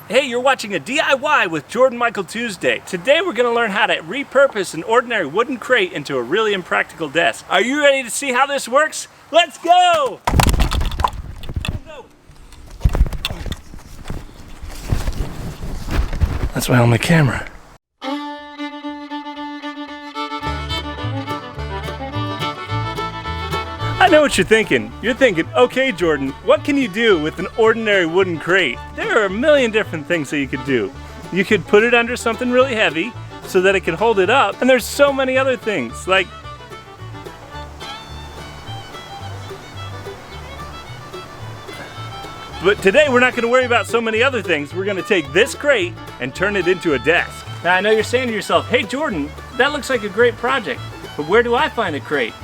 Hey, you're watching a DIY with Jordan Michael Tuesday. Today we're going to learn how to repurpose an ordinary wooden crate into a really impractical desk. Are you ready to see how this works? Let's go! That's why I'm on the camera. I know what you're thinking. You're thinking, okay Jordan, what can you do with an ordinary wooden crate? There are a million different things that you could do. You could put it under something really heavy so that it can hold it up, and there's so many other things, like but today we're not going to worry about so many other things. We're going to take this crate and turn it into a desk. Now I know you're saying to yourself, hey Jordan, that looks like a great project, but where do I find a crate?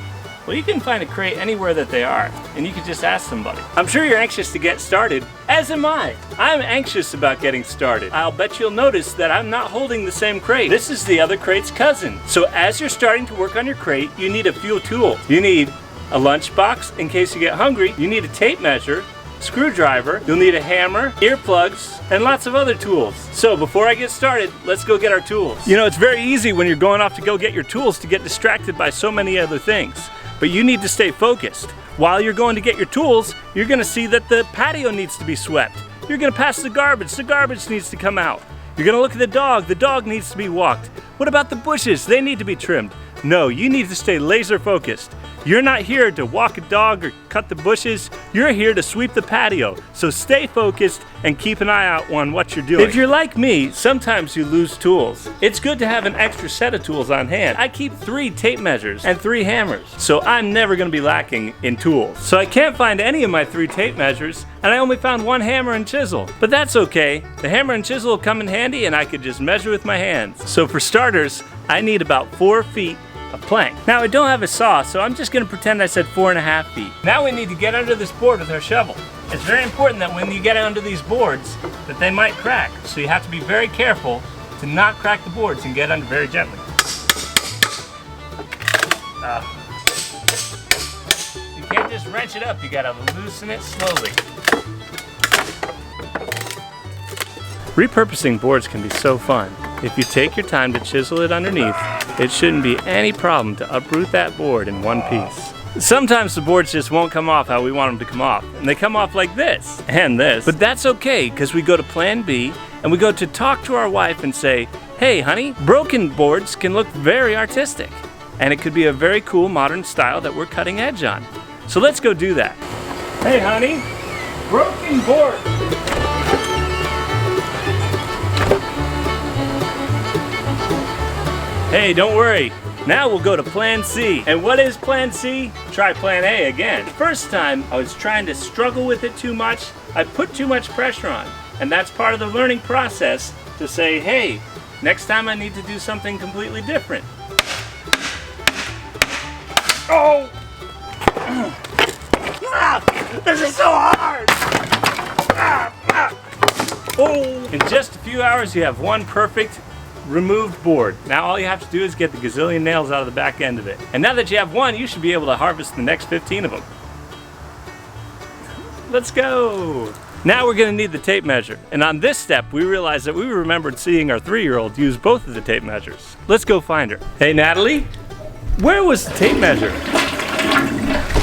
Well, you can find a crate anywhere that they are, and you can just ask somebody. I'm sure you're anxious to get started, as am I. I'm anxious about getting started. I'll bet you'll notice that I'm not holding the same crate. This is the other crate's cousin. So as you're starting to work on your crate, you need a few tools. You need a lunchbox in case you get hungry. You need a tape measure, screwdriver, you'll need a hammer, earplugs, and lots of other tools. So before I get started, let's go get our tools. You know, it's very easy when you're going off to go get your tools to get distracted by so many other things. But you need to stay focused. While you're going to get your tools, you're gonna see that the patio needs to be swept. You're gonna pass the garbage needs to come out. You're gonna look at the dog needs to be walked. What about the bushes? They need to be trimmed. No, you need to stay laser focused. You're not here to walk a dog or cut the bushes. You're here to sweep the patio. So stay focused and keep an eye out on what you're doing. If you're like me, sometimes you lose tools. It's good to have an extra set of tools on hand. I keep 3 tape measures and 3 hammers, so I'm never gonna be lacking in tools. So I can't find any of my 3 tape measures, and I only found 1 hammer and chisel. But that's okay. The hammer and chisel will come in handy, and I could just measure with my hands. So for starters, I need about 4 feet of plank. Now I don't have a saw, so I'm just gonna pretend I said 4.5 feet. Now we need to get under this board with our shovel. It's very important that when you get under these boards, that they might crack. So you have to be very careful to not crack the boards and get under very gently. You can't just wrench it up, you gotta loosen it slowly. Repurposing boards can be so fun. If you take your time to chisel it underneath, it shouldn't be any problem to uproot that board in one piece. Sometimes the boards just won't come off how we want them to come off, and they come off like this, and this. But that's okay, because we go to plan B, and we go to talk to our wife and say, hey honey, broken boards can look very artistic, and it could be a very cool modern style that we're cutting edge on. So let's go do that. Hey honey, broken board. Hey, don't worry. Now we'll go to plan C. And what is plan C? Try plan A again. First time, I was trying to struggle with it too much. I put too much pressure on. And that's part of the learning process to say, hey, next time I need to do something completely different. Oh! This is so hard! Oh! In just a few hours, you have one perfect removed board. Now all you have to do is get the gazillion nails out of the back end of it. And now that you have one, you should be able to harvest the next 15 of them. Let's go! Now we're gonna need the tape measure. And on this step, we realized that we remembered seeing our 3-year-old use both of the tape measures. Let's go find her. Hey Natalie, where was the tape measure?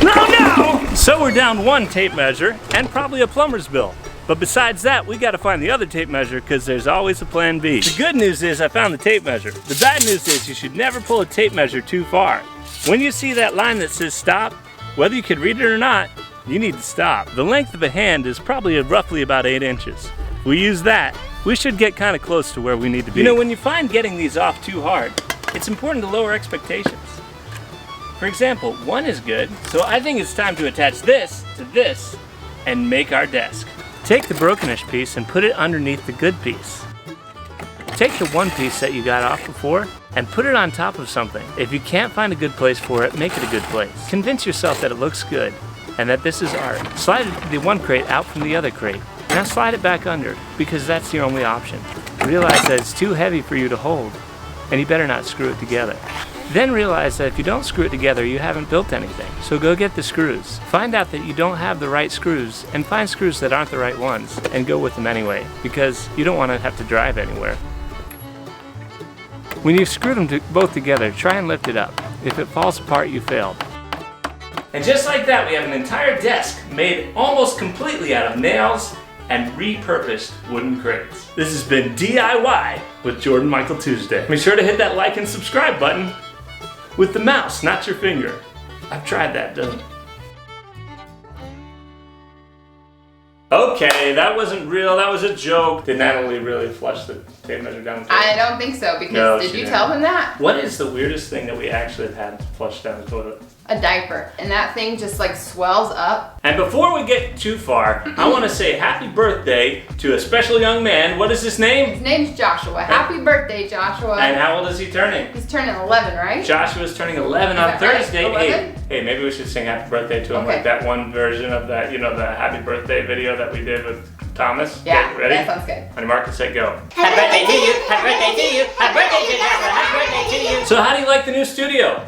No! So we're down 1 tape measure and probably a plumber's bill. But besides that, we gotta find the other tape measure because there's always a plan B. The good news is I found the tape measure. The bad news is you should never pull a tape measure too far. When you see that line that says stop, whether you can read it or not, you need to stop. The length of a hand is probably roughly about 8 inches. If we use that, we should get kind of close to where we need to be. You know, when you find getting these off too hard, it's important to lower expectations. For example, 1 is good, so I think it's time to attach this to this and make our desk. Take the brokenish piece and put it underneath the good piece. Take the 1 piece that you got off before and put it on top of something. If you can't find a good place for it, make it a good place. Convince yourself that it looks good and that this is art. Slide the 1 crate out from the other crate. Now slide it back under because that's your only option. Realize that it's too heavy for you to hold and you better not screw it together. Then realize that if you don't screw it together, you haven't built anything. So go get the screws. Find out that you don't have the right screws, and find screws that aren't the right ones, and go with them anyway, because you don't want to have to drive anywhere. When you've screwed them both together, try and lift it up. If it falls apart, you failed. And just like that, we have an entire desk made almost completely out of nails and repurposed wooden crates. This has been DIY with Jordan Michael Tuesday. Be sure to hit that like and subscribe button with the mouse, not your finger. I've tried that, doesn't it? Okay, that wasn't real, that was a joke. Did Natalie really flush the tape measure down the toilet? I don't think so, because did you tell him that? What is the weirdest thing that we actually have had flushed down the toilet? A diaper. And that thing just like swells up. And before we get too far, I want to say happy birthday to a special young man. What is his name? His name's Joshua. Happy birthday, Joshua. And how old is he turning? He's turning 11, right? Joshua's turning 11 on Thursday. Right? Hey, maybe we should sing happy birthday to him, like that one version of that, you know, the happy birthday video that we did with Thomas. Yeah, ready? that sounds good. On your mark and set, go. Happy birthday to you, happy birthday to you, happy birthday to Joshua, happy birthday to you. So how do you like the new studio?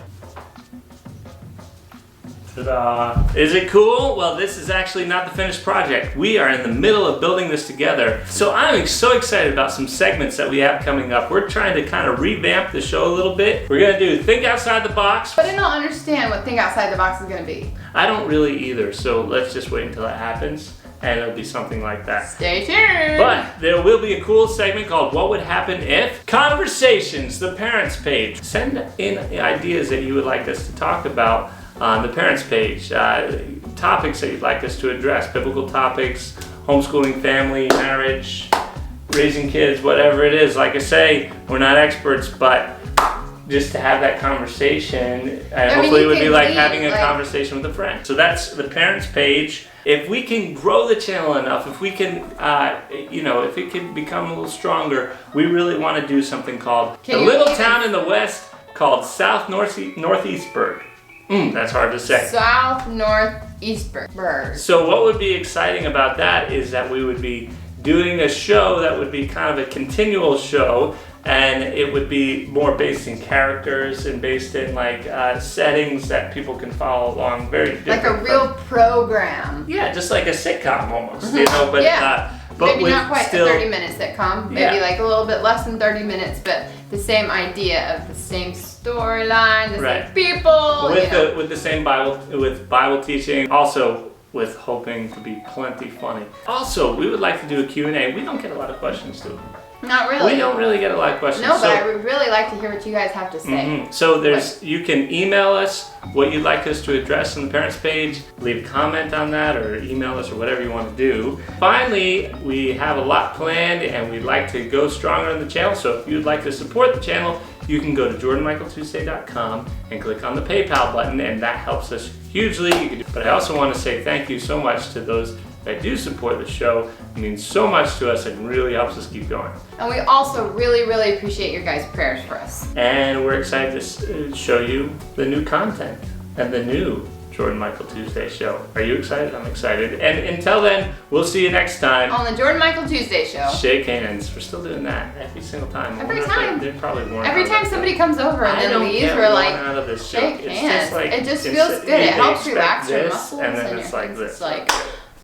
Ta-da. Is it cool? Well, this is actually not the finished project. We are in the middle of building this together. So I'm so excited about some segments that we have coming up. We're trying to kind of revamp the show a little bit. We're gonna do Think Outside the Box. But I don't understand what Think Outside the Box is gonna be. I don't really either, so let's just wait until that happens, and it'll be something like that. Stay tuned. But there will be a cool segment called What Would Happen If? Conversations, the Parents page. Send in ideas that you would like us to talk about on the Parents page. Topics that you'd like us to address. Biblical topics, homeschooling, family, marriage, raising kids, whatever it is. Like I say, we're not experts, but just to have that conversation, and hopefully it would be like having a conversation with a friend. So that's the Parents page. If we can grow the channel enough, if we can, you know, if it can become a little stronger, we really want to do something called a little town in the West called South Northeastburg. That's hard to say. South Northeastburg. So what would be exciting about that is that we would be doing a show that would be kind of a continual show, and it would be more based in characters and based in like settings that people can follow along. Very different. Like a real program. Yeah, just like a sitcom almost, you know, but but maybe not quite still, a 30-minute sitcom. Maybe like a little bit less than 30 minutes, but the same idea of the same storyline, the same people. With the same Bible teaching, also with hoping to be plenty funny. Also, we would like to do a Q&A. We don't get a lot of questions, do we? Not really. We don't really get a lot of questions. No, but I would really like to hear what you guys have to say. So you can email us what you'd like us to address on the Parents page, leave a comment on that, or email us, or whatever you want to do. Finally, we have a lot planned, and we'd like to go stronger on the channel. So if you'd like to support the channel, you can go to jordanmichaeltuesday.com and click on the PayPal button, and that helps us hugely. But I also want to say thank you so much to those that do support the show. It means so much to us and really helps us keep going. And we also really, really appreciate your guys' prayers for us. And we're excited to show you the new content and the new Jordan Michael Tuesday show. Are you excited? I'm excited. And until then, we'll see you next time on the Jordan Michael Tuesday show. Shake hands. We're still doing that every single time. Every time. They're probably worn Every time somebody comes over and then leaves, we're like, out of this shake hands. Just like, it just feels good. It helps relax your muscles. And then it's like this. It's like